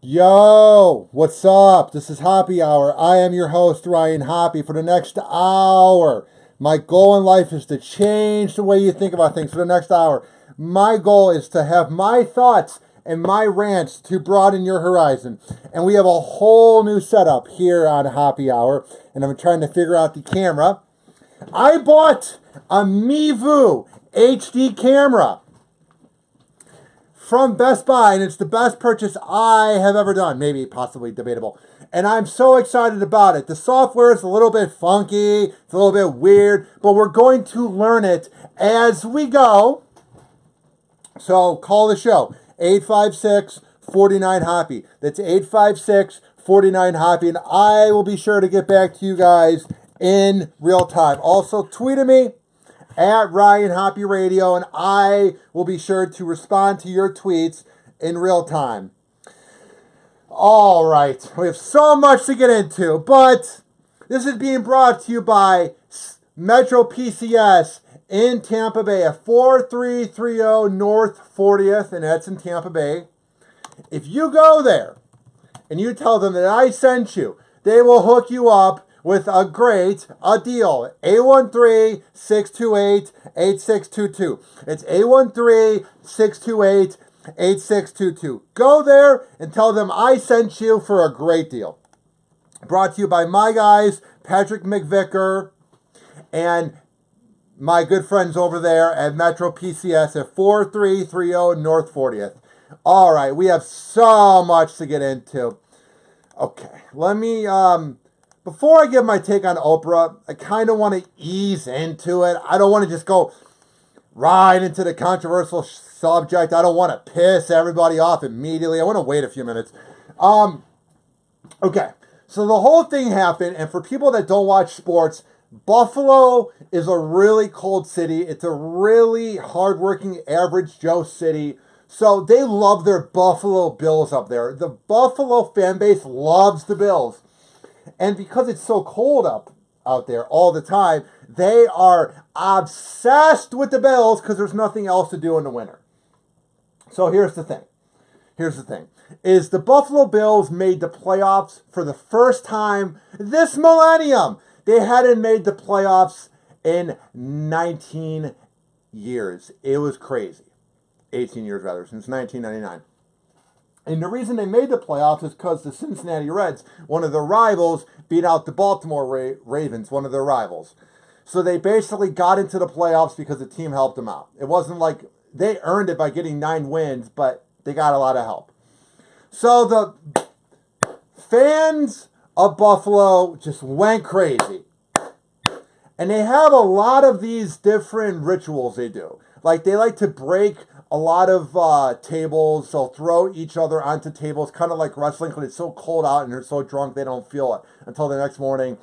Yo, what's up? This is Happy Hour. I am your host, Ryan Hoppe. For the next hour, my goal in life is to change the way you think about things. For the next hour, my goal is to have my thoughts and my rants to broaden your horizon. And we have a whole new setup here on Happy Hour, and I'm trying to figure out the camera. I bought a Mivu HD camera from Best Buy, and it's the best purchase I have ever done. Maybe possibly debatable. And I'm so excited about it. The software is a little bit funky, it's a little bit weird, but we're going to learn it as we go. So call the show, 856-49-HOPPY. That's 856-49-HOPPY, and I will be sure to get back to you guys in real time. Also, tweet at me at Ryan Hoppe Radio, and I will be sure to respond to your tweets in real time. All right, we have so much to get into, but this is being brought to you by Metro PCS in Tampa Bay at 4330 North 40th, and that's in Tampa Bay. If you go there and you tell them that I sent you, they will hook you up with a deal. 813-628-8622. It's 813-628-8622. Go there and tell them I sent you for a great deal. Brought to you by my guys, Patrick McVicker, and my good friends over there at Metro PCS at 4330 North 40th. All right, we have so much to get into. Okay, let me... Before I give my take on Oprah, I kind of want to ease into it. I don't want to just go right into the controversial subject. I don't want to piss everybody off immediately. I want to wait a few minutes. Okay, so the whole thing happened, and for people that don't watch sports, Buffalo is a really cold city. It's a really hardworking, average Joe city. So they love their Buffalo Bills up there. The Buffalo fan base loves the Bills. And because it's so cold out there all the time, they are obsessed with the Bills because there's nothing else to do in the winter. So here's the thing. Is the Buffalo Bills made the playoffs for the first time this millennium. They hadn't made the playoffs in 19 years. It was crazy. 18 years rather, since 1999. And the reason they made the playoffs is because the Cincinnati Reds, one of their rivals, beat out the Baltimore Ravens, one of their rivals. So they basically got into the playoffs because the team helped them out. It wasn't like they earned it by getting 9 wins, but they got a lot of help. So the fans of Buffalo just went crazy. And they have a lot of these different rituals they do. Like they like to break a lot of tables. They'll throw each other onto tables, kind of like wrestling, because it's so cold out and they're so drunk they don't feel it until the next morning.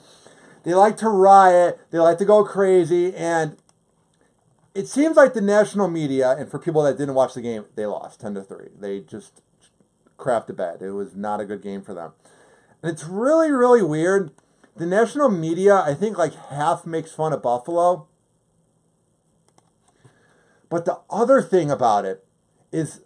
They like to riot. They like to go crazy. And it seems like the national media, and for people that didn't watch the game, they lost 10-3. They just crapped the bed. It was not a good game for them. And it's really, really weird. The national media, I think, like half makes fun of Buffalo. But the other thing about it is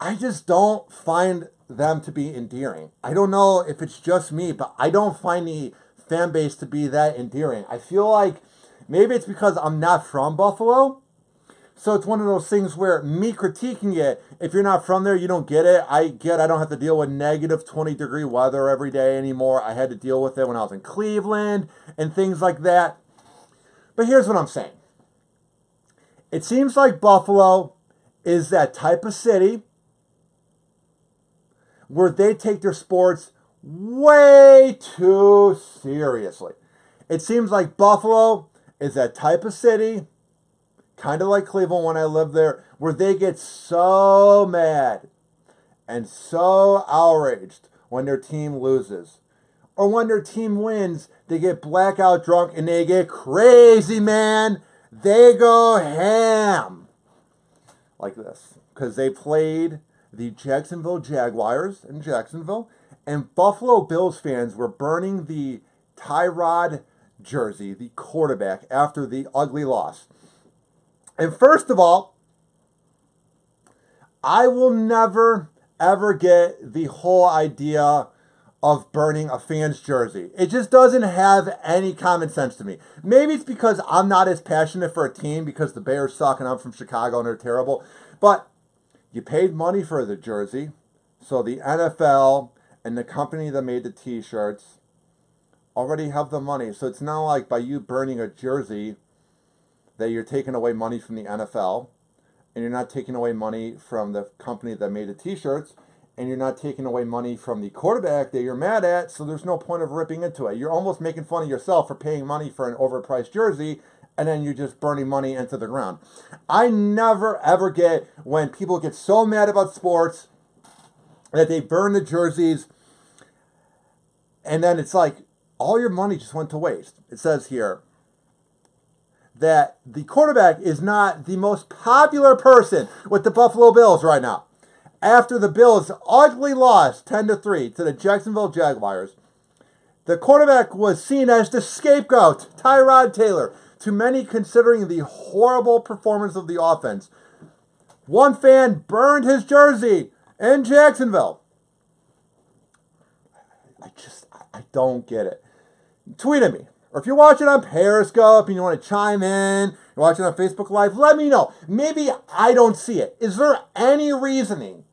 I just don't find them to be endearing. I don't know if it's just me, but I don't find the fan base to be that endearing. I feel like maybe it's because I'm not from Buffalo. So it's one of those things where me critiquing it, if you're not from there, you don't get it. I don't have to deal with negative 20-degree weather every day anymore. I had to deal with it when I was in Cleveland and things like that. But here's what I'm saying. It seems like Buffalo is that type of city where they take their sports way too seriously. It seems like Buffalo is that type of city, kind of like Cleveland when I lived there, where they get so mad and so outraged when their team loses. Or when their team wins, they get blackout drunk and they get crazy, man. They go ham. Like this. Because they played the Jacksonville Jaguars in Jacksonville. And Buffalo Bills fans were burning the Tyrod jersey, the quarterback, after the ugly loss. And first of all, I will never, ever get the whole idea of burning a fan's jersey. It just doesn't have any common sense to me. Maybe it's because I'm not as passionate for a team because the Bears suck and I'm from Chicago and they're terrible. But you paid money for the jersey, so the NFL and the company that made the t-shirts already have the money. So it's not like by you burning a jersey that you're taking away money from the NFL, and you're not taking away money from the company that made the t-shirts, and you're not taking away money from the quarterback that you're mad at, so there's no point of ripping into it. You're almost making fun of yourself for paying money for an overpriced jersey, and then you're just burning money into the ground. I never, ever get when people get so mad about sports that they burn the jerseys, and then it's like all your money just went to waste. It says here that the quarterback is not the most popular person with the Buffalo Bills right now. After the Bills ugly lost 10-3 to the Jacksonville Jaguars, the quarterback was seen as the scapegoat, Tyrod Taylor, to many considering the horrible performance of the offense. One fan burned his jersey in Jacksonville. I don't get it. Tweet at me. Or if you're watching on Periscope and you want to chime in, you're watching on Facebook Live, let me know. Maybe I don't see it. Is there any reasoning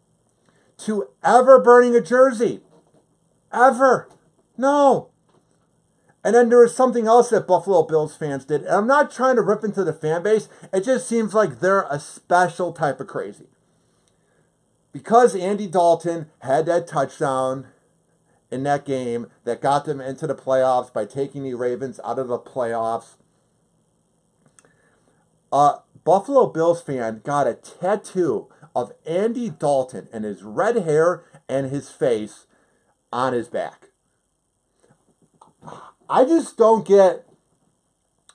to ever burning a jersey? Ever? No. And then there was something else that Buffalo Bills fans did. And I'm not trying to rip into the fan base. It just seems like they're a special type of crazy. Because Andy Dalton had that touchdown in that game that got them into the playoffs by taking the Ravens out of the playoffs, a Buffalo Bills fan got a tattoo of Andy Dalton and his red hair and his face on his back. I just don't get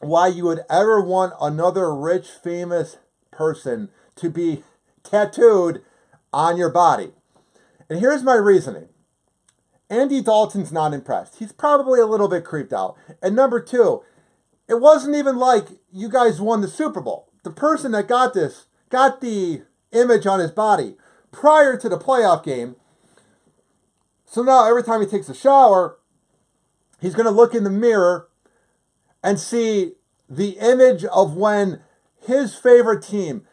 why you would ever want another rich, famous person to be tattooed on your body. And here's my reasoning. Andy Dalton's not impressed. He's probably a little bit creeped out. And number two, it wasn't even like you guys won the Super Bowl. The person that got this got the image on his body prior to the playoff game. So now every time he takes a shower, he's going to look in the mirror and see the image of when his favorite team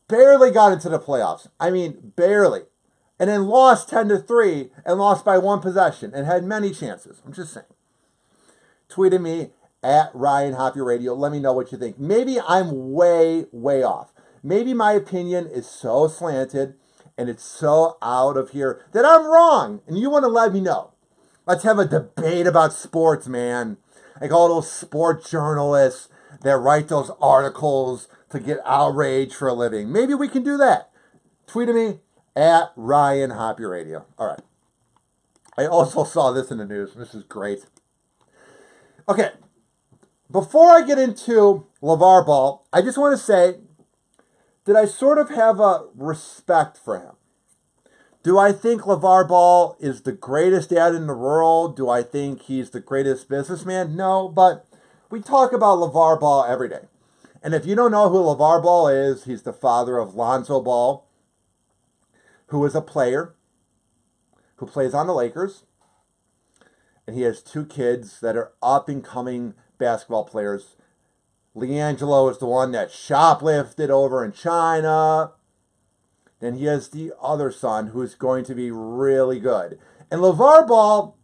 barely got into the playoffs. I mean, barely. And then lost 10-3 and lost by one possession and had many chances. I'm just saying. Tweet at me at Ryan Hoppe Radio. Let me know what you think. Maybe I'm way, way off. Maybe my opinion is so slanted and it's so out of here that I'm wrong. And you want to let me know. Let's have a debate about sports, man. Like all those sport journalists that write those articles to get outraged for a living. Maybe we can do that. Tweet at me at Ryan Hoppe Radio. All right. I also saw this in the news. This is great. Okay. Before I get into Lavar Ball, I just want to say that I sort of have a respect for him. Do I think Lavar Ball is the greatest dad in the world? Do I think he's the greatest businessman? No, but we talk about Lavar Ball every day. And if you don't know who Lavar Ball is, he's the father of Lonzo Ball, who is a player who plays on the Lakers. And he has two kids that are up-and-coming basketball players. LiAngelo is the one that shoplifted over in China. Then he has the other son who's going to be really good. And Lavar Ball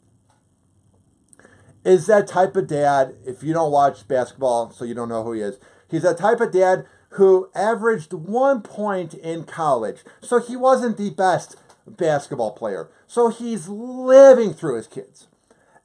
is that type of dad, if you don't watch basketball, so you don't know who he is, he's that type of dad who averaged 1 point in college. So he wasn't the best basketball player. So he's living through his kids.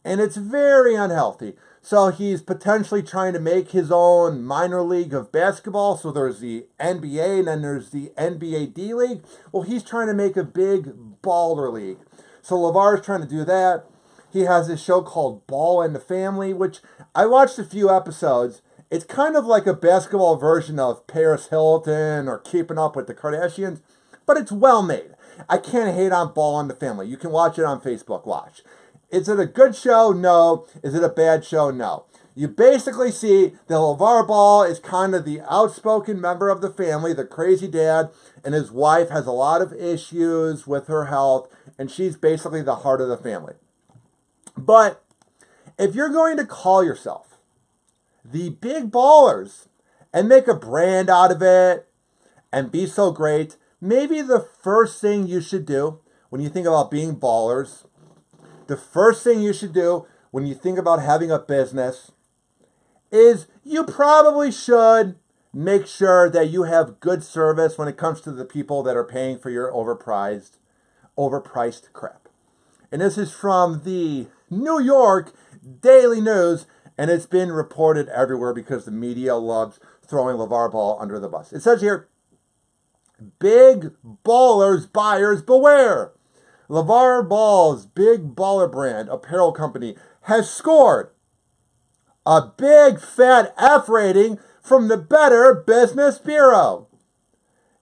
And it's very unhealthy. So he's potentially trying to make his own minor league of basketball. So there's the NBA and then there's the NBA D League. Well, he's trying to make a big baller league. So Lavar is trying to do that. He has this show called Ball and the Family, which I watched a few episodes. It's kind of like a basketball version of Paris Hilton or Keeping Up with the Kardashians, but it's well made. I can't hate on Ball and the Family. You can watch it on Facebook. Watch. Is it a good show? No. Is it a bad show? No. You basically see that Lavar Ball is kind of the outspoken member of the family, the crazy dad, and his wife has a lot of issues with her health, and she's basically the heart of the family. But if you're going to call yourself the big ballers and make a brand out of it and be so great, maybe the first thing you should do when you think about being ballers, the first thing you should do when you think about having a business is you probably should make sure that you have good service when it comes to the people that are paying for your overpriced crap. And this is from the New York Daily News, and it's been reported everywhere because the media loves throwing Lavar Ball under the bus. It says here, big ballers buyers beware. Lavar Ball's big baller brand apparel company has scored a big fat F rating from the Better Business Bureau.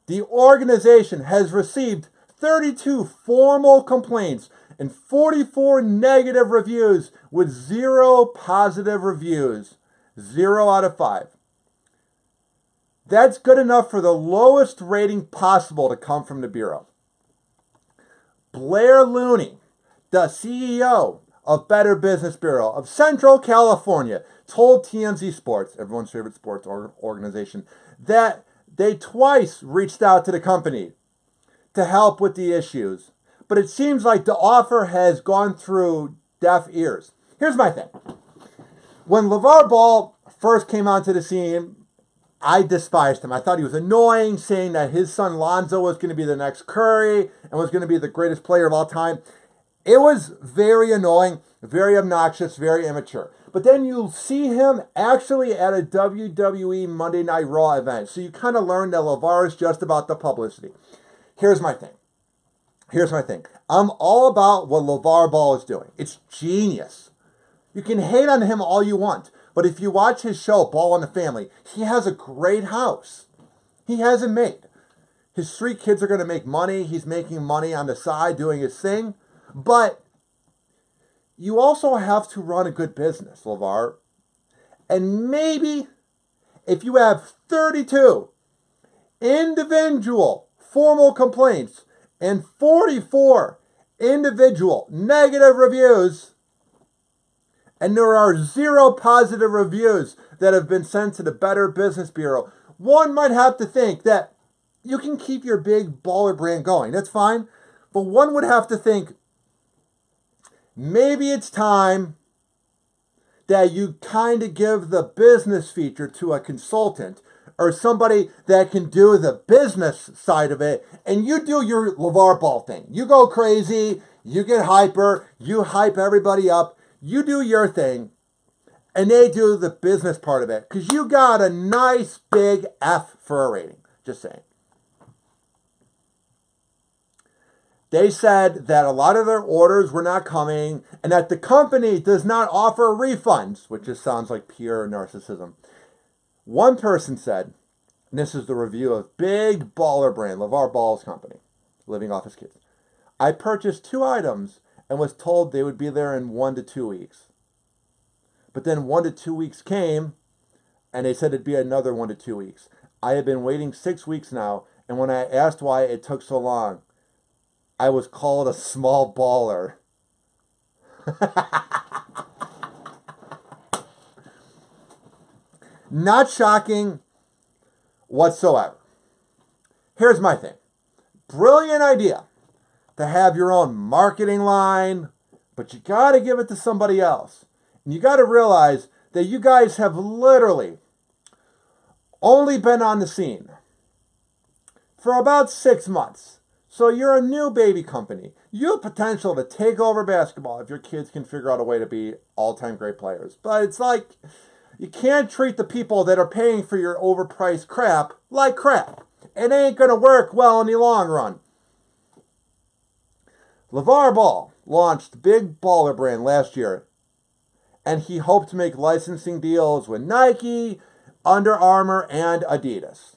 The organization has received 32 formal complaints and 44 negative reviews with 0 positive reviews. 0 out of 5. That's good enough for the lowest rating possible to come from the Bureau. Blair Looney, the CEO of Better Business Bureau of Central California, told TMZ Sports, everyone's favorite sports organization, that they twice reached out to the company to help with the issues. But it seems like the offer has gone through deaf ears. Here's my thing. When Lavar Ball first came onto the scene, I despised him. I thought he was annoying, saying that his son Lonzo was going to be the next Curry and was going to be the greatest player of all time. It was very annoying, very obnoxious, very immature. But then you'll see him actually at a WWE Monday Night Raw event. So you kind of learn that Lavar is just about the publicity. Here's my thing. I'm all about what Lavar Ball is doing. It's genius. You can hate on him all you want. But if you watch his show, Ball and the Family, he has a great house. He has it made. His 3 kids are going to make money. He's making money on the side doing his thing. But you also have to run a good business, Lavar. And maybe if you have 32 individual formal complaints and 44 individual negative reviews, and there are 0 positive reviews that have been sent to the Better Business Bureau, one might have to think that you can keep your big baller brand going. That's fine. But one would have to think, maybe it's time that you kind of give the business feature to a consultant or somebody that can do the business side of it, and you do your Lavar Ball thing. You go crazy, you get hyper, you hype everybody up, you do your thing, and they do the business part of it, because you got a nice big F for a rating. Just saying. They said that a lot of their orders were not coming, and that the company does not offer refunds, which just sounds like pure narcissism. One person said, and this is the review of big baller brand, Lavar Ball's company, living off his kids. I purchased 2 items and was told they would be there in 1 to 2 weeks. But then 1 to 2 weeks came, and they said it'd be another 1 to 2 weeks. I have been waiting 6 weeks now, and when I asked why it took so long, I was called a small baller. Not shocking whatsoever. Here's my thing. Brilliant idea to have your own marketing line, but you got to give it to somebody else. And you got to realize that you guys have literally only been on the scene for about 6 months. So you're a new baby company. You have potential to take over basketball if your kids can figure out a way to be all-time great players. But it's like, you can't treat the people that are paying for your overpriced crap like crap. It ain't going to work well in the long run. Lavar Ball launched Big Baller brand last year, and he hoped to make licensing deals with Nike, Under Armour, and Adidas,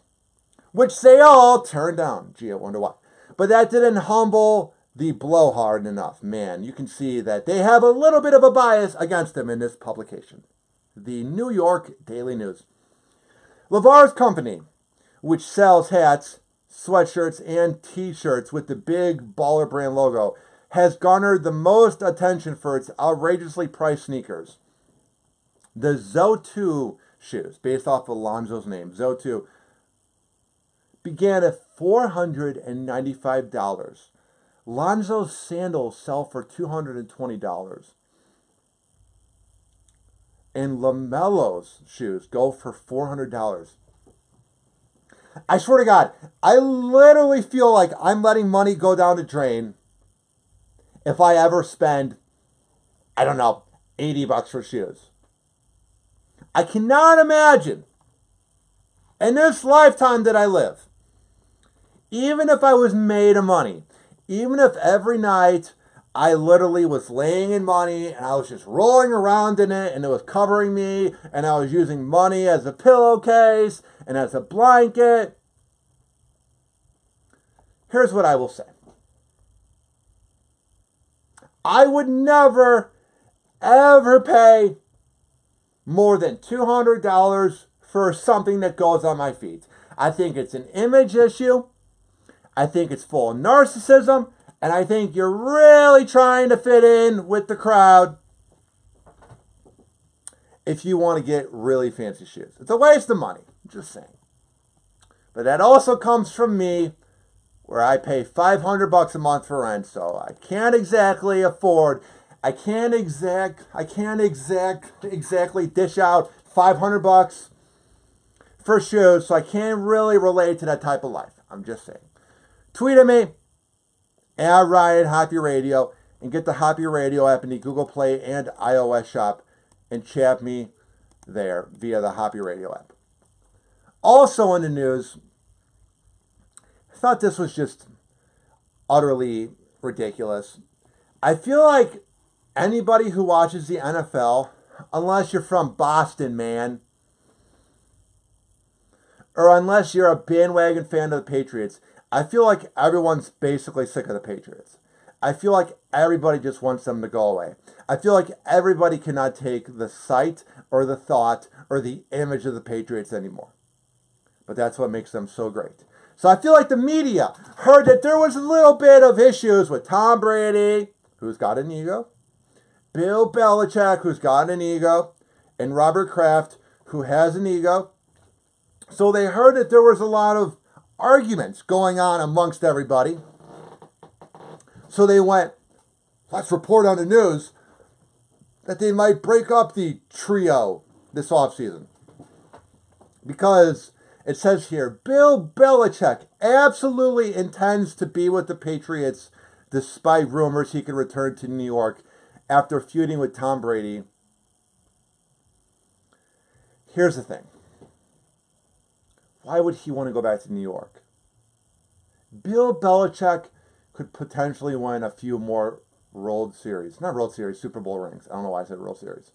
which they all turned down. Gee, I wonder why. But that didn't humble the blowhard enough. Man, you can see that they have a little bit of a bias against him in this publication. the New York Daily News. Lavar's company, which sells hats, sweatshirts, and t-shirts with the big baller brand logo, has garnered the most attention for its outrageously priced sneakers. The Zo2 shoes, based off of Alonzo's name, Zo2, began at $495. Lonzo's sandals sell for $220. And LaMelo's shoes go for $400. I swear to God, I literally feel like I'm letting money go down the drain if I ever spend, I don't know, $80 for shoes. I cannot imagine, in this lifetime that I live, even if I was made of money, even if every night I literally was laying in money and I was just rolling around in it and it was covering me and I was using money as a pillowcase and as a blanket, here's what I will say. I would never, ever pay more than $200 for something that goes on my feet. I think it's an image issue. I think it's full of narcissism. And I think you're really trying to fit in with the crowd if you want to get really fancy shoes. It's a waste of money. I'm just saying. But that also comes from me, where I pay $500 a month for rent, so I can't exactly afford. I can't exactly dish out $500 for shoes, so I can't really relate to that type of life. I'm just saying. Tweet at me at Ryan Hoppe Radio, and get the Hoppe Radio app in the Google Play and iOS shop, and chat me there via the Hoppe Radio app. Also in the news, I thought this was just utterly ridiculous. I feel like anybody who watches the NFL, unless you're from Boston, man, or unless you're a bandwagon fan of the Patriots, I feel like everyone's basically sick of the Patriots. I feel like everybody just wants them to go away. I feel like everybody cannot take the sight or the thought or the image of the Patriots anymore. But that's what makes them so great. So I feel like the media heard that there was a little bit of issues with Tom Brady, who's got an ego, Bill Belichick, who's got an ego, and Robert Kraft, who has an ego. So they heard that there was a lot of arguments going on amongst everybody. So they went, let's report on the news that they might break up the trio this offseason. Because it says here, Bill Belichick absolutely intends to be with the Patriots despite rumors he could return to New York after feuding with Tom Brady. Here's the thing. Why would he want to go back to New York? Bill Belichick could potentially win a few more Super Bowl rings. I don't know why I said World Series.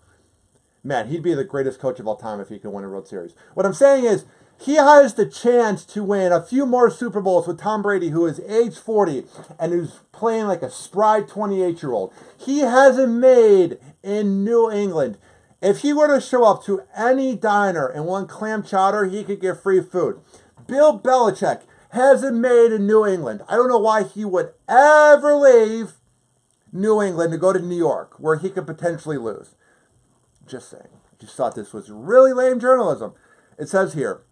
Man, he'd be the greatest coach of all time if he could win a World Series. What I'm saying is, he has the chance to win a few more Super Bowls with Tom Brady, who is age 40 and who's playing like a spry 28-year-old. He hasn't made in New England. If he were to show up to any diner and want clam chowder, he could get free food. Bill Belichick hasn't made in New England. I don't know why he would ever leave New England to go to New York, where he could potentially lose. Just saying. Just thought this was really lame journalism. It says here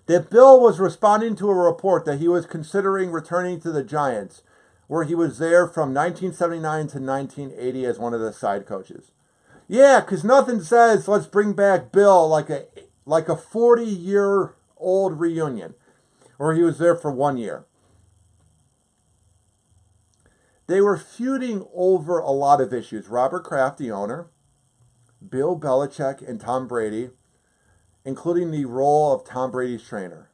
that Bill was responding to a report that he was considering returning to the Giants, where he was there from 1979 to 1980 as one of the side coaches. Yeah, because nothing says let's bring back Bill like a 40-year-old reunion, where he was there for 1 year. They were feuding over a lot of issues. Robert Kraft, the owner, Bill Belichick, and Tom Brady, including the role of Tom Brady's trainer.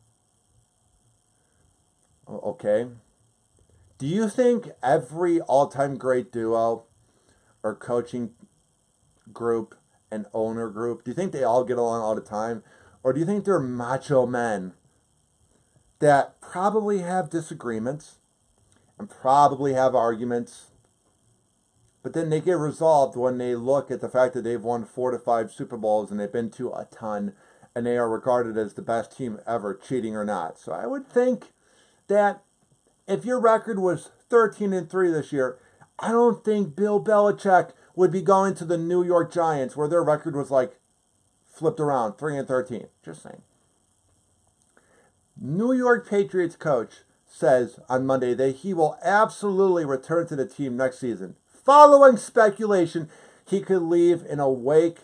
Okay. Do you think every all-time great duo or coaching group and owner group, do you think they all get along all the time? Or do you think they're macho men that probably have disagreements and probably have arguments But then they get resolved when they look at the fact that they've won 4 to 5 Super Bowls and they've been to a ton, and they are regarded as the best team ever, cheating or not. So I would think that if your record was 13-3 this year, I don't think Bill Belichick would be going to the New York Giants where their record was like flipped around, 3-13. Just saying. New York Patriots coach says on Monday that he will absolutely return to the team next season. Following speculation, he could leave in a wake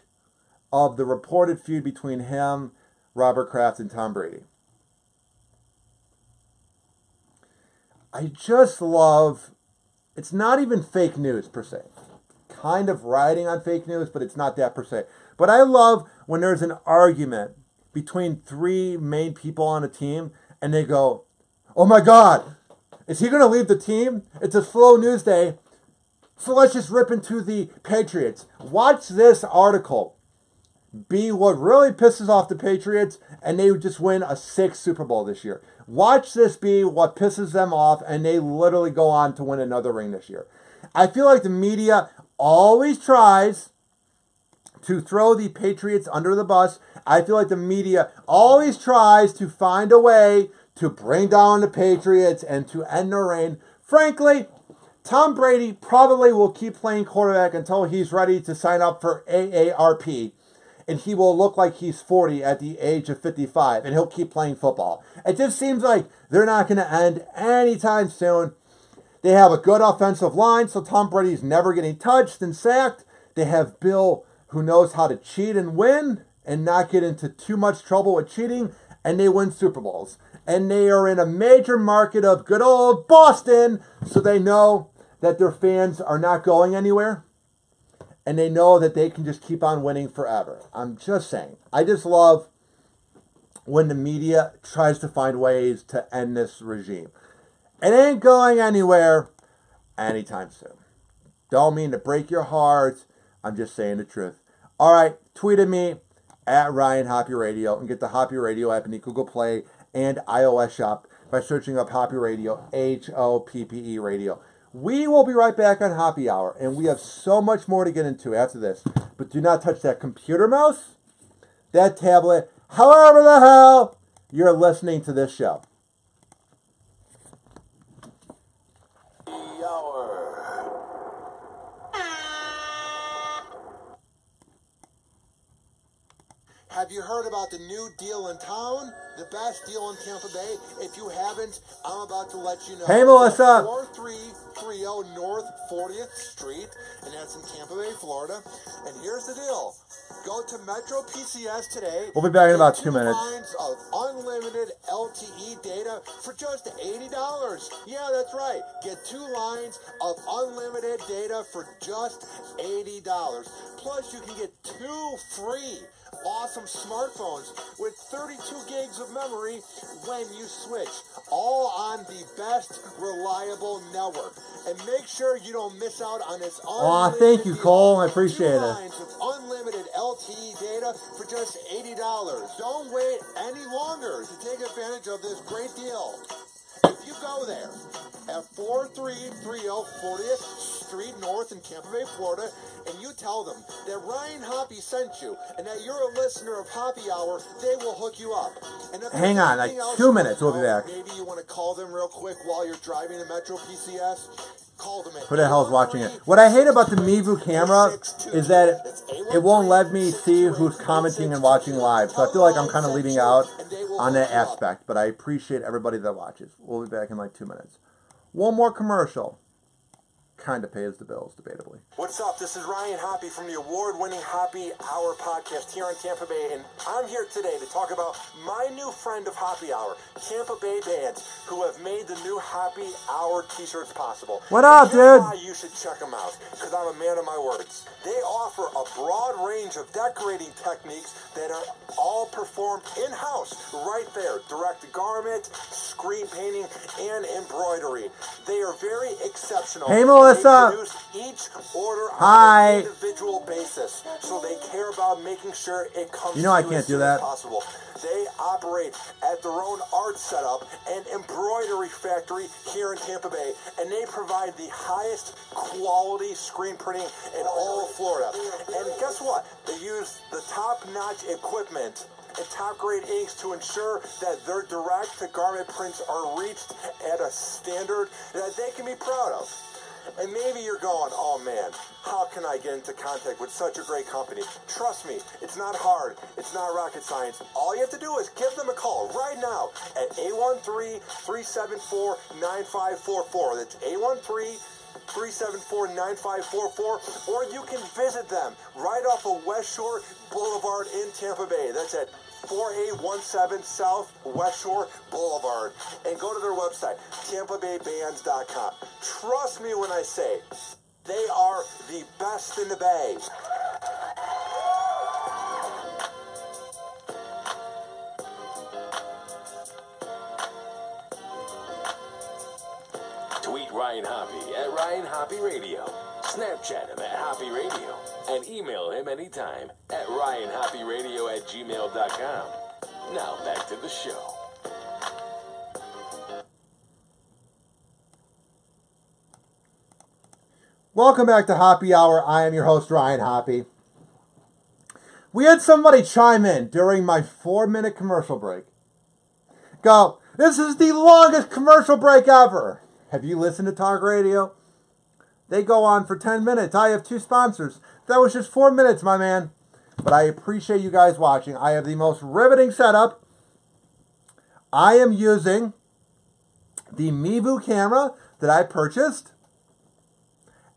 of the reported feud between him, Robert Kraft, and Tom Brady. I just love, it's not even fake news per se. Kind of riding on fake news, but it's not that per se. But I love when there's an argument between 3 main people on a team and they go, oh my God, is he going to leave the team? It's a slow news day, so let's just rip into the Patriots. Watch this article be what really pisses off the Patriots, and they just win a 6th Super Bowl this year. Watch this be what pisses them off, and they literally go on to win another ring this year. I feel like the media always tries to throw the Patriots under the bus. I feel like the media always tries to find a way to bring down the Patriots and to end their reign. Frankly, Tom Brady probably will keep playing quarterback until he's ready to sign up for AARP. And he will look like he's 40 at the age of 55, and he'll keep playing football. It just seems like they're not going to end anytime soon. They have a good offensive line, so Tom Brady's never getting touched and sacked. They have Bill, who knows how to cheat and win and not get into too much trouble with cheating, and they win Super Bowls. And they are in a major market of good old Boston, so they know that their fans are not going anywhere. And they know that they can just keep on winning forever. I'm just saying. I just love when the media tries to find ways to end this regime. It ain't going anywhere anytime soon. Don't mean to break your heart. I'm just saying the truth. All right, tweet at me at Ryan Hoppe Radio and get the Hoppe Radio app in the Google Play and iOS shop by searching up Hoppe Radio, Hoppe Radio. We will be right back on Hoppe Hour, and we have so much more to get into after this. But do not touch that computer mouse, that tablet, however the hell you're listening to this show. Have you heard about the new deal in town? The best deal in Tampa Bay? If you haven't, I'm about to let you know. Hey, Melissa. 4330 North 40th Street, and that's in Tampa Bay, Florida. And here's the deal. Go to Metro PCS today. We'll be back in about 2 minutes. 2 lines of unlimited LTE data for just $80. Yeah, that's right. Get 2 lines of unlimited data for just $80. Plus, you can get 2 free awesome smartphones with 32 gigs of memory when you switch. All on the best reliable network. And make sure you don't miss out on this unlimited thank you, Cole. I appreciate it. 2 lines of unlimited LTE data for just $80. Don't wait any longer to take advantage of this great deal. If you go there at 4330 40th Street North in Tampa Bay, Florida, and you tell them that Ryan Hoppe sent you and that you're a listener of Hoppe Hour, they will hook you up. And hang on, like 2 minutes, we'll be back. Maybe you want to call them real quick while you're driving to Metro PCS. Call them. Who the hell is watching it? What I hate about the Mivu camera is that it won't let me see who's commenting and watching live. So I feel like I'm kind of leaving out on that aspect. But I appreciate everybody that watches. We'll be back in like 2 minutes. One more commercial. Kind of pays the bills, debatably. What's up? This is Ryan Hoppe from the award-winning Hoppe Hour podcast here in Tampa Bay, and I'm here today to talk about my new friend of Hoppe Hour, Tampa Bay bands, who have made the new Hoppe Hour t-shirts possible. What up, dude? Why you should check them out, because I'm a man of my words. They offer a broad range of decorating techniques that are all performed in-house, right there. Direct garment, screen painting, and embroidery. They are very exceptional. Hey, Melissa. Melissa. They produce each order Hi. on an individual basis, so they care about making sure it comes You know I to you can't as do soon that. as possible. They operate at their own art setup and embroidery factory here in Tampa Bay, and they provide the highest quality screen printing in all of Florida. And guess what? They use the top-notch equipment and top-grade inks to ensure that their direct-to-garment prints are reached at a standard that they can be proud of. And maybe you're going, oh man, how can I get into contact with such a great company? Trust me, it's not hard. It's not rocket science. All you have to do is give them a call right now at 813-374-9544. That's 813-374-9544. Or you can visit them right off of West Shore Boulevard in Tampa Bay. That's at 4817 South West Shore Boulevard. And go to their website, TampaBayBands.com. Trust me when I say, they are the best in the Bay. Tweet Ryan Hoppe at Ryan Hoppe Radio. Snapchat him at Hoppe Radio. And email him anytime at RyanHoppeRadio@gmail.com. Now back to the show. Welcome back to Hoppe Hour. I am your host, Ryan Hoppe. We had somebody chime in during my 4-minute commercial break. Go, this is the longest commercial break ever. Have you listened to talk radio? They go on for 10 minutes. I have 2 sponsors. That was just 4 minutes, my man. But I appreciate you guys watching. I have the most riveting setup. I am using the Mivu camera that I purchased.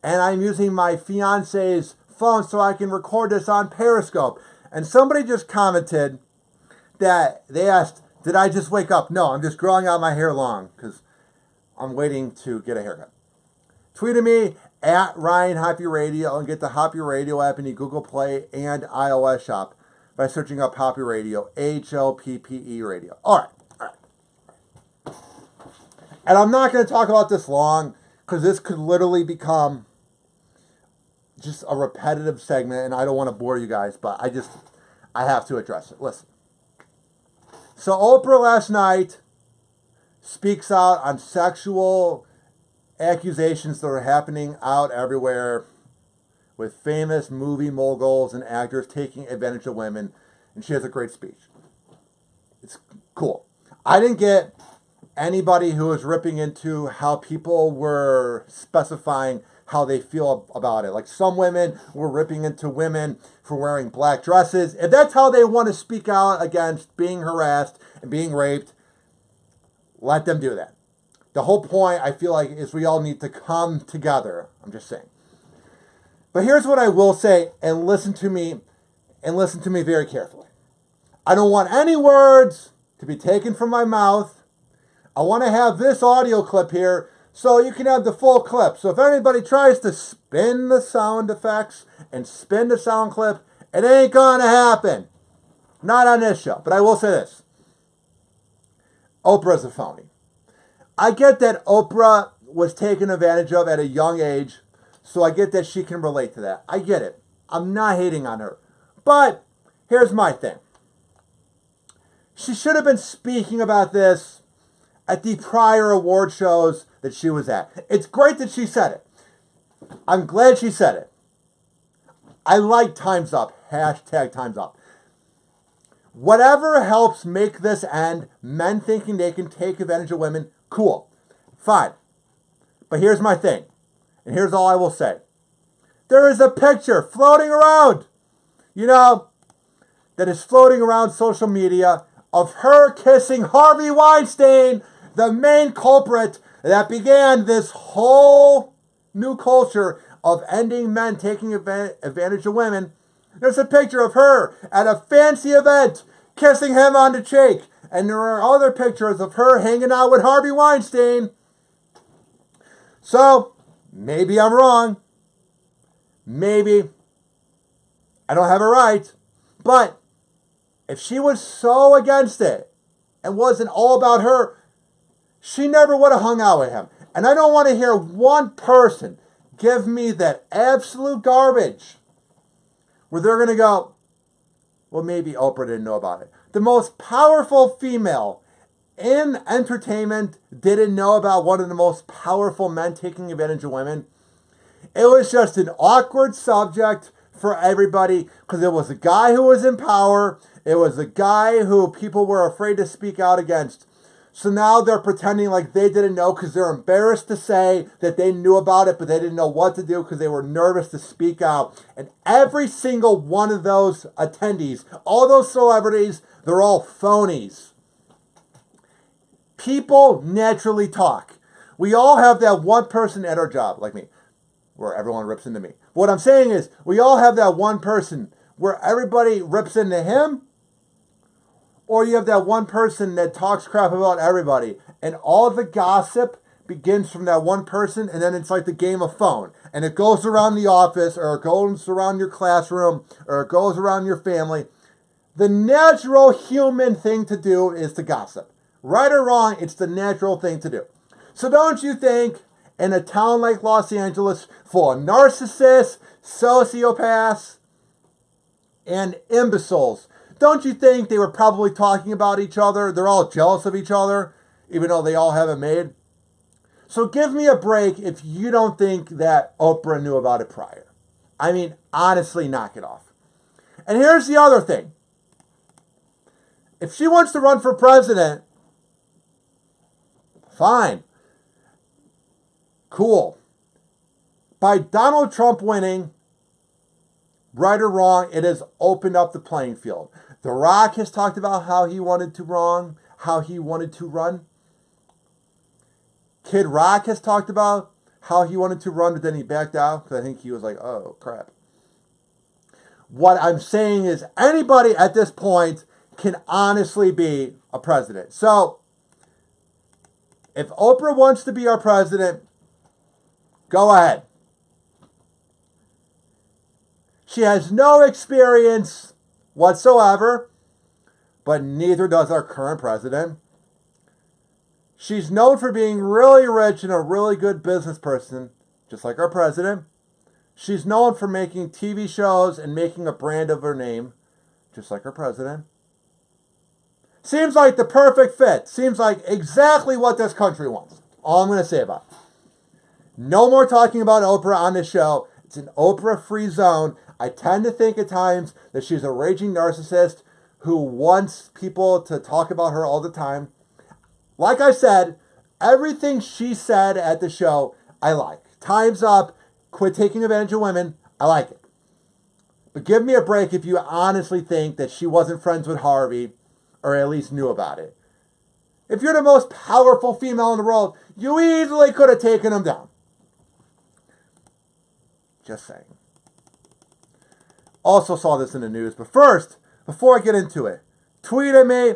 And I'm using my fiance's phone so I can record this on Periscope. And somebody just commented that they asked, did I just wake up? No, I'm just growing out my hair long because I'm waiting to get a haircut. Tweet at me at Ryan Hoppe Radio and get the Hoppe Radio app in the Google Play and iOS shop by searching up Hoppe Radio, Hoppe Radio. All right. And I'm not going to talk about this long because this could literally become just a repetitive segment and I don't want to bore you guys, but I have to address it. Listen. So Oprah last night speaks out on sexual accusations that are happening out everywhere with famous movie moguls and actors taking advantage of women, and she has a great speech. It's cool. I didn't get anybody who was ripping into how people were specifying how they feel about it. Like some women were ripping into women for wearing black dresses. If that's how they want to speak out against being harassed and being raped, let them do that. The whole point, I feel like, is we all need to come together. I'm just saying. But here's what I will say, and listen to me very carefully. I don't want any words to be taken from my mouth. I want to have this audio clip here so you can have the full clip. So if anybody tries to spin the sound effects and spin the sound clip, it ain't going to happen. Not on this show. But I will say this. Oprah's a phony. I get that Oprah was taken advantage of at a young age, so I get that she can relate to that. I get it. I'm not hating on her. But here's my thing. She should have been speaking about this at the prior award shows that she was at. It's great that she said it. I'm glad she said it. I like Time's Up. Hashtag Time's Up. Whatever helps make this end, men thinking they can take advantage of women, cool. Fine. But here's my thing. And here's all I will say. There is a picture floating around, that is floating around social media of her kissing Harvey Weinstein, the main culprit that began this whole new culture of ending men taking advantage of women. There's a picture of her at a fancy event kissing him on the cheek. And there are other pictures of her hanging out with Harvey Weinstein. So, maybe I'm wrong. Maybe I don't have it right. But if she was so against it and wasn't all about her, she never would have hung out with him. And I don't want to hear one person give me that absolute garbage where they're going to go, well, maybe Oprah didn't know about it. The most powerful female in entertainment didn't know about one of the most powerful men taking advantage of women. It was just an awkward subject for everybody because it was a guy who was in power. It was a guy who people were afraid to speak out against. So now they're pretending like they didn't know because they're embarrassed to say that they knew about it, but they didn't know what to do because they were nervous to speak out. And every single one of those attendees, all those celebrities, they're all phonies. People naturally talk. We all have that one person at our job, like me, where everyone rips into me. What I'm saying is, we all have that one person where everybody rips into him, or you have that one person that talks crap about everybody, and all the gossip begins from that one person, and then it's like the game of phone, and it goes around the office, or it goes around your classroom, or it goes around your family. The natural human thing to do is to gossip. Right or wrong, it's the natural thing to do. So don't you think in a town like Los Angeles full of narcissists, sociopaths, and imbeciles, don't you think they were probably talking about each other? They're all jealous of each other, even though they all have it made. So give me a break if you don't think that Oprah knew about it prior. I mean, honestly, knock it off. And here's the other thing. If she wants to run for president, fine. Cool. By Donald Trump winning, right or wrong, it has opened up the playing field. The Rock has talked about how he wanted to run. Kid Rock has talked about how he wanted to run, but then he backed out because I think he was like, oh, crap. What I'm saying is anybody at this point can honestly be a president. So, if Oprah wants to be our president, go ahead. She has no experience whatsoever, but neither does our current president. She's known for being really rich and a really good business person, just like our president. She's known for making TV shows and making a brand of her name, just like our president. Seems like the perfect fit. Seems like exactly what this country wants. All I'm going to say about it. No more talking about Oprah on this show. It's an Oprah-free zone. I tend to think at times that she's a raging narcissist who wants people to talk about her all the time. Like I said, everything she said at the show, I like. Time's up. Quit taking advantage of women. I like it. But give me a break if you honestly think that she wasn't friends with Harvey, or at least knew about it. If you're the most powerful female in the world, you easily could have taken him down. Just saying. Also saw this in the news. But first, before I get into it, tweet at me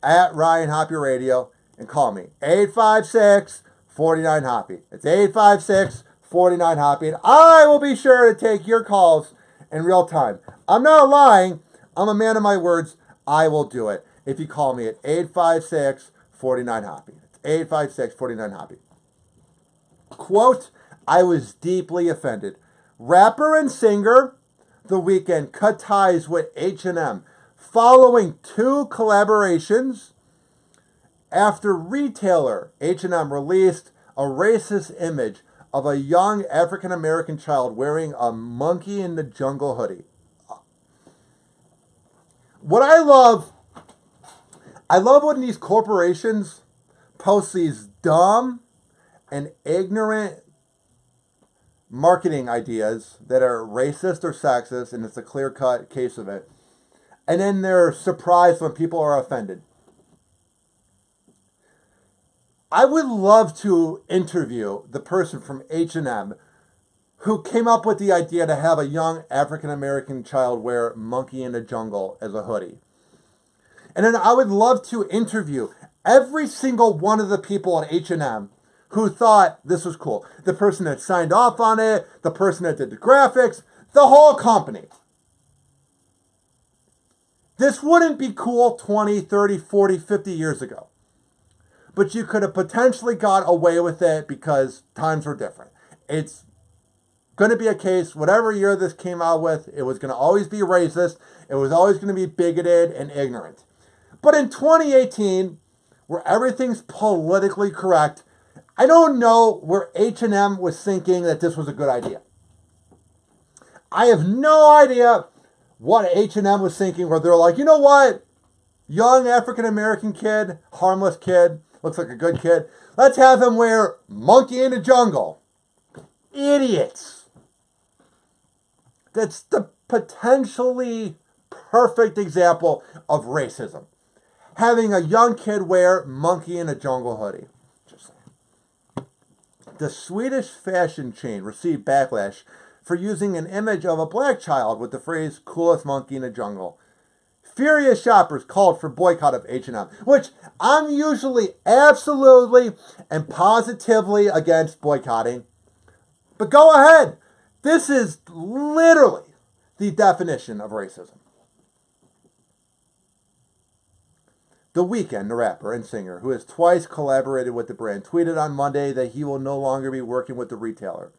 at Ryan Hoppe Radio and call me 856-49-HOPPE. It's 856-49-HOPPE. And I will be sure to take your calls in real time. I'm not lying. I'm a man of my words. I will do it if you call me at 856-49-HOPPE. It's 856-49-HOPPE. Quote, I was deeply offended. Rapper and singer The Weeknd cut ties with H&M following 2 collaborations after retailer H&M released a racist image of a young African-American child wearing a Monkey in the Jungle hoodie. What I love when these corporations post these dumb and ignorant marketing ideas that are racist or sexist, and it's a clear-cut case of it. And then they're surprised when people are offended. I would love to interview the person from H&M who came up with the idea to have a young African-American child wear Monkey in the Jungle as a hoodie. And then I would love to interview every single one of the people at H&M who thought this was cool. The person that signed off on it, the person that did the graphics, the whole company. This wouldn't be cool 20, 30, 40, 50 years ago. But you could have potentially got away with it because times were different. It's going to be a case, whatever year this came out with, it was going to always be racist. It was always going to be bigoted and ignorant. But in 2018, where everything's politically correct, I don't know where H&M was thinking that this was a good idea. I have no idea what H&M was thinking, where they're like, you know what? Young African-American kid, harmless kid, looks like a good kid. Let's have him wear Monkey in the Jungle. Idiots. That's the potentially perfect example of racism. Having a young kid wear Monkey in a Jungle hoodie. Just saying. The Swedish fashion chain received backlash for using an image of a black child with the phrase, coolest monkey in the jungle. Furious shoppers called for boycott of H&M, which I'm usually absolutely and positively against boycotting. But go ahead. This is literally the definition of racism. The Weeknd, the rapper and singer, who has twice collaborated with the brand, tweeted on Monday that he will no longer be working with the retailer.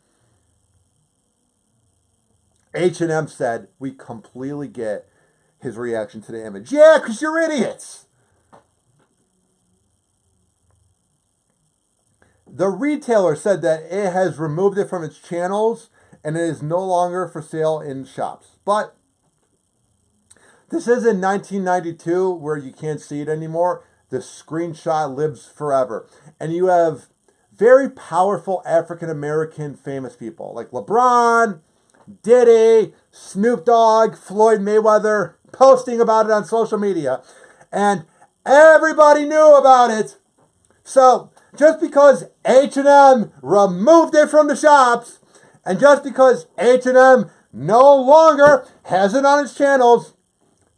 H&M said, we completely get his reaction to the image. Yeah, because you're idiots. The retailer said that it has removed it from its channels and it is no longer for sale in shops. But this is in 1992 where you can't see it anymore. The screenshot lives forever. And you have very powerful African-American famous people like LeBron, Diddy, Snoop Dogg, Floyd Mayweather, posting about it on social media. And everybody knew about it. So just because H&M removed it from the shops, and just because H&M no longer has it on its channels,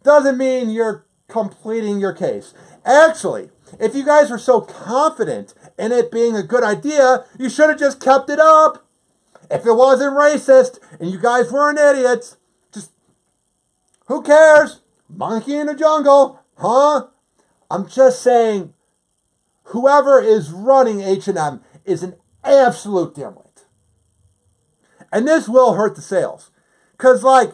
doesn't mean you're completing your case. Actually, if you guys were so confident in it being a good idea, you should have just kept it up. If it wasn't racist and you guys weren't idiots, just, who cares? Monkey in the jungle, huh? I'm just saying, whoever is running H&M is an absolute dimwit. And this will hurt the sales. Because, like,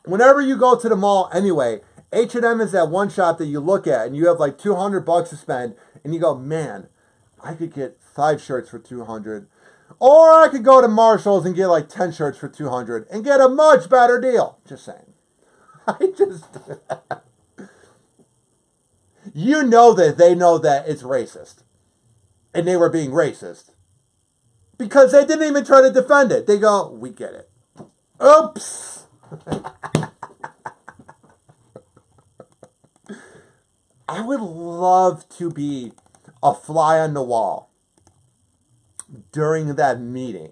whenever you go to the mall anyway, H&M is that one shop that you look at and you have like $200 to spend and you go, man, I could get 5 shirts for $200. Or I could go to Marshall's and get like 10 shirts for $200 and get a much better deal. Just saying. You know that they know that it's racist. And they were being racist. Because they didn't even try to defend it. They go, we get it. Oops. I would love to be a fly on the wall during that meeting.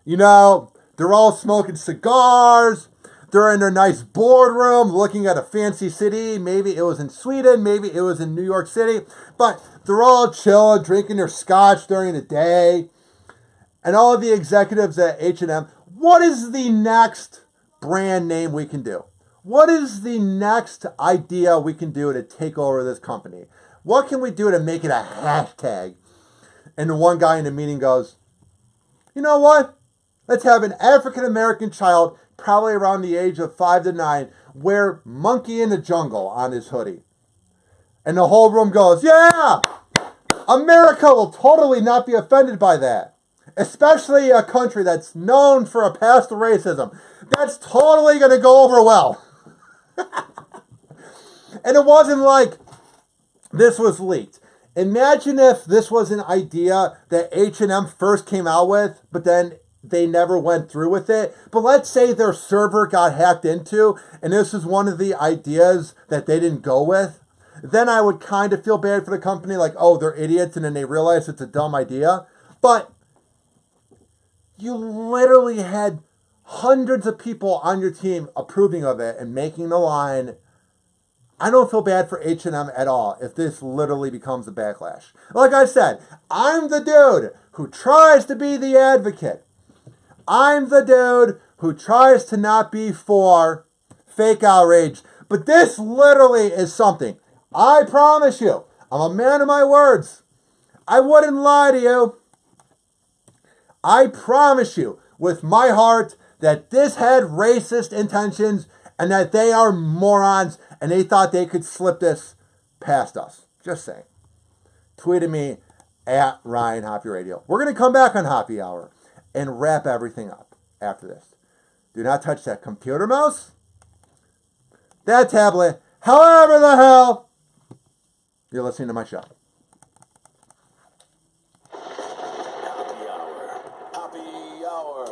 You know, they're all smoking cigars. They're in their nice boardroom looking at a fancy city. Maybe it was in Sweden. Maybe it was in New York City. But they're all chill, drinking their scotch during the day. And all of the executives at H&M, what is the next brand name we can do? What is the next idea we can do to take over this company? What can we do to make it a hashtag? And the one guy in the meeting goes, you know what? Let's have an African-American child, probably around the age of 5 to 9, wear Monkey in the Jungle on his hoodie. And the whole room goes, yeah! America will totally not be offended by that. Especially a country that's known for a past racism. That's totally going to go over well. And it wasn't like this was leaked. Imagine if this was an idea that H&M first came out with, but then they never went through with it. But let's say their server got hacked into, and this is one of the ideas that they didn't go with. Then I would kind of feel bad for the company, like, oh, they're idiots, and then they realize it's a dumb idea. But you literally had hundreds of people on your team approving of it and making the line. I don't feel bad for H&M at all if this literally becomes a backlash. Like I said, I'm the dude who tries to be the advocate. I'm the dude who tries to not be for fake outrage. But this literally is something. I promise you, I'm a man of my words. I wouldn't lie to you. I promise you, with my heart that this had racist intentions and that they are morons and they thought they could slip this past us. Just saying. Tweeted me at Ryan Hoppe Radio. We're going to come back on Hoppe Hour and wrap everything up after this. Do not touch that computer mouse, that tablet, however the hell you're listening to my show. Happy Hour. Happy Hour.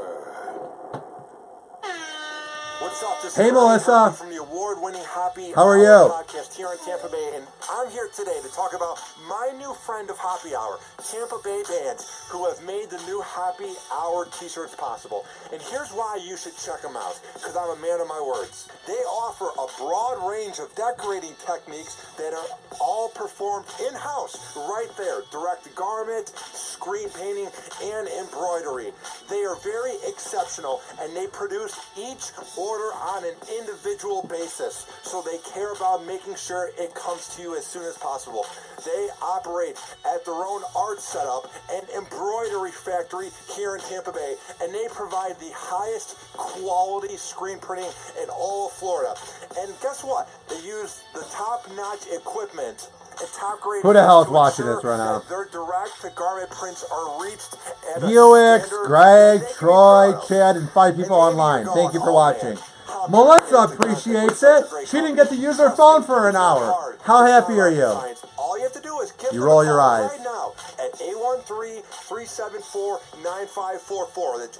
What's up? This Hey, is Ryan Melissa. Hoppe from the award-winning Hoppe How are Hour you? podcast here in Tampa Bay, and I'm here today to talk about my new friend of Hoppe Hour, Tampa Bay bands, who have made the new Hoppe Hour t-shirts possible. And here's why you should check them out, because I'm a man of my words. They offer a broad range of decorating techniques that are all performed in-house, right there. Direct garment, screen painting, and embroidery. They are very exceptional, and they produce each order on an individual basis, so they care about making sure it comes to you as soon as possible. They operate at their own art setup and embroidery factory here in Tampa Bay, and they provide the highest quality screen printing in all of Florida. And guess what? They use the top-notch equipment and top-grade. Who the hell is to watching ensure this right now? that their direct-to-garment prints are reached at a Buick, standard Greg, that they can be Troy, proud of. Chad, and 5 people And maybe online. you're Thank you going, for "Oh, watching. man, how Melissa bad is it appreciates such a it. great She didn't company?" get to use her phone for an hour. How happy are you? All you have to do is give You them roll a your call eyes. right now at 813-374-9544. That's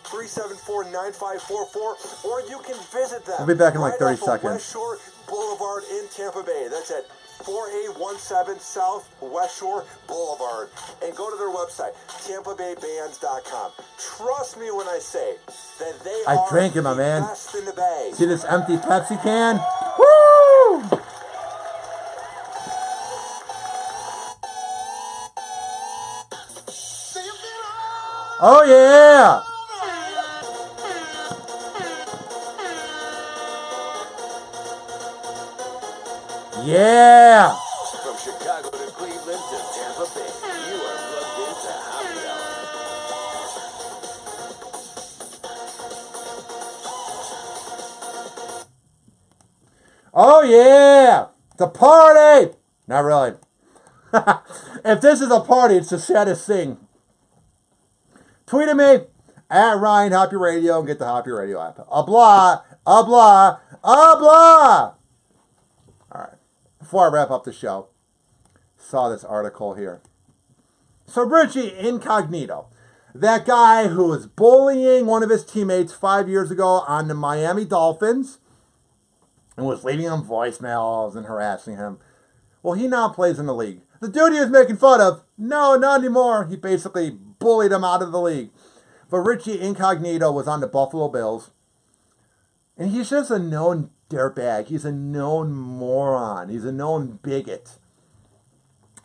813-374-9544. Or you can visit them. We'll be back in like 30 off of seconds. West Shore Boulevard in Tampa Bay. That's at 4817 South West Shore Boulevard. And go to their website, TampaBayBands.com. Trust me when I say that they I are drank it, my the man. best in the Bay. See this empty Pepsi can? Woo! Oh yeah! Yeah! From Chicago to Cleveland to Tampa Bay, you are plugged into Happy Hour. Oh yeah! It's a party! Not really. If this is a party, it's the saddest thing. Tweet at me at Ryan Hoppe Radio and get the Hoppe Radio app. Blah. Alright. Before I wrap up the show, saw this article here. So Richie Incognito, that guy who was bullying one of his teammates 5 years ago on the Miami Dolphins and was leaving him voicemails and harassing him. Well, he now plays in the league. The dude he was making fun of, no, not anymore. He basically bullied him out of the league. But Richie Incognito was on the Buffalo Bills. And he's just a known dirtbag. He's a known moron. He's a known bigot.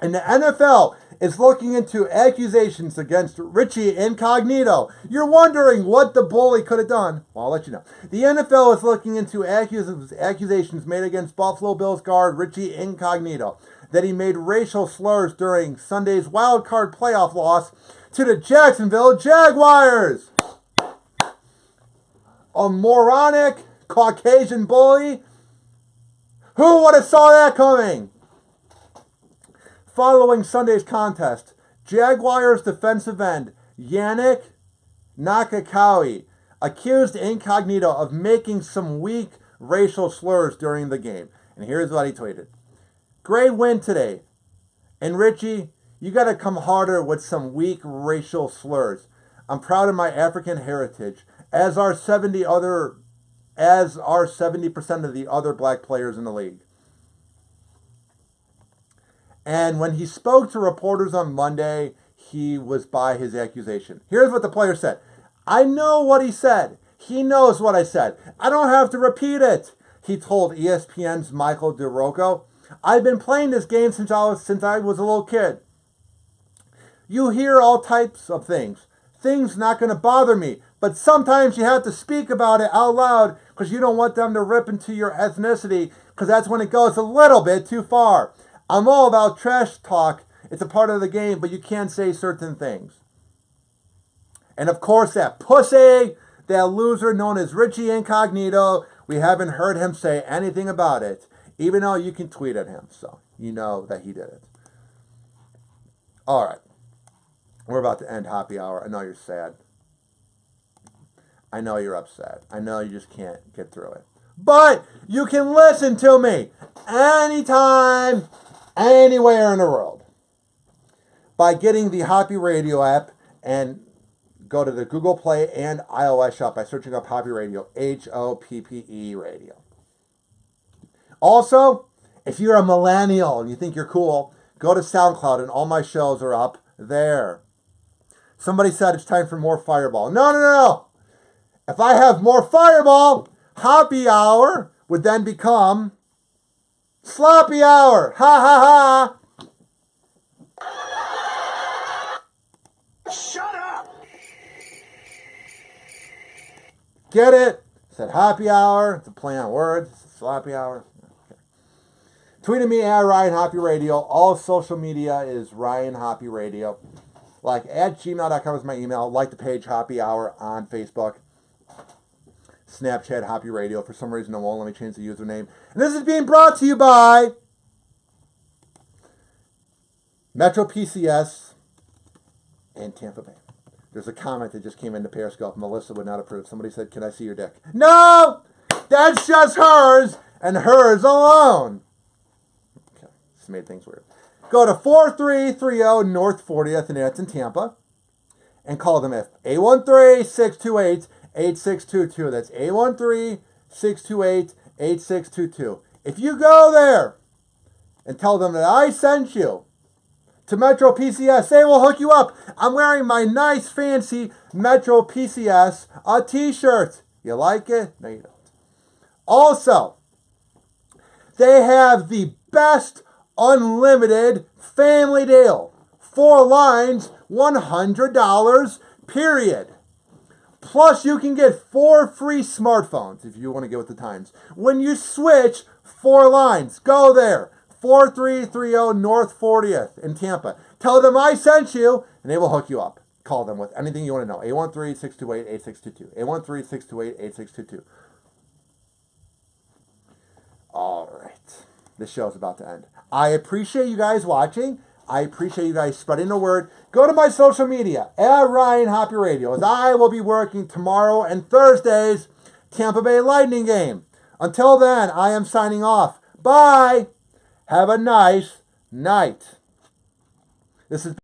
And the NFL is looking into accusations against Richie Incognito. You're wondering what the bully could have done. Well, I'll let you know. The NFL is looking into accusations made against Buffalo Bills guard Richie Incognito that he made racial slurs during Sunday's wild card playoff loss to the Jacksonville Jaguars. A moronic Caucasian bully? Who would have saw that coming? Following Sunday's contest, Jaguars defensive end Yannick Nakakawi accused Incognito of making some weak racial slurs during the game. And here's what he tweeted. Great win today. And Richie, you got to come harder with some weak racial slurs. I'm proud of my African heritage, as are 70% of the other black players in the league. And when he spoke to reporters on Monday, he was by his accusation. Here's what the player said. I know what he said. He knows what I said. I don't have to repeat it. He told ESPN's Michael DeRocco. I've been playing this game since I was a little kid. You hear all types of things. Things not going to bother me. But sometimes you have to speak about it out loud because you don't want them to rip into your ethnicity because that's when it goes a little bit too far. I'm all about trash talk. It's a part of the game, but you can't say certain things. And of course, that pussy, that loser known as Richie Incognito, we haven't heard him say anything about it, even though you can tweet at him. So you know that he did it. All right. We're about to end happy hour. I know you're sad. I know you're upset. I know you just can't get through it. But you can listen to me anytime, anywhere in the world by getting the Hoppe Radio app and go to the Google Play and iOS shop by searching up Hoppe Radio, Hoppe Radio. Also, if you're a millennial and you think you're cool, go to SoundCloud and all my shows are up there. Somebody said it's time for more Fireball. No. If I have more Fireball, Happy Hour would then become Sloppy Hour. Ha ha ha. Shut up! Get it? Said Happy Hour. It's a play on words. It's a Sloppy Hour. Okay. Tweet at me at Ryan Hoppe Radio. All social media is Ryan Hoppe Radio. Like at gmail.com is my email. Like the page Happy Hour on Facebook. Snapchat Hoppe Radio. For some reason, it won't let me change the username. And this is being brought to you by Metro PCS and Tampa Bay. There's a comment that just came into Periscope. Melissa would not approve. Somebody said, "Can I see your dick?" No! That's just hers and hers alone. Okay, this made things weird. Go to 4330 North 40th, and that's in Tampa, and call them at 813-628-8622. That's 813-628-8622. If you go there and tell them that I sent you to Metro PCS, they will hook you up. I'm wearing my nice, fancy Metro PCS t-shirt. You like it? No, you don't. Also, they have the best unlimited family deal. 4 lines, $100, period. Plus, you can get 4 free smartphones if you want to get with the times. When you switch 4 lines, go there. 4330 North 40th in Tampa. Tell them I sent you, and they will hook you up. Call them with anything you want to know. 813-628-8622. 813-628-8622. All right. This show is about to end. I appreciate you guys watching. I appreciate you guys spreading the word. Go to my social media, at Ryan Hoppe Radio, as I will be working tomorrow and Thursday's Tampa Bay Lightning game. Until then, I am signing off. Bye. Have a nice night. This is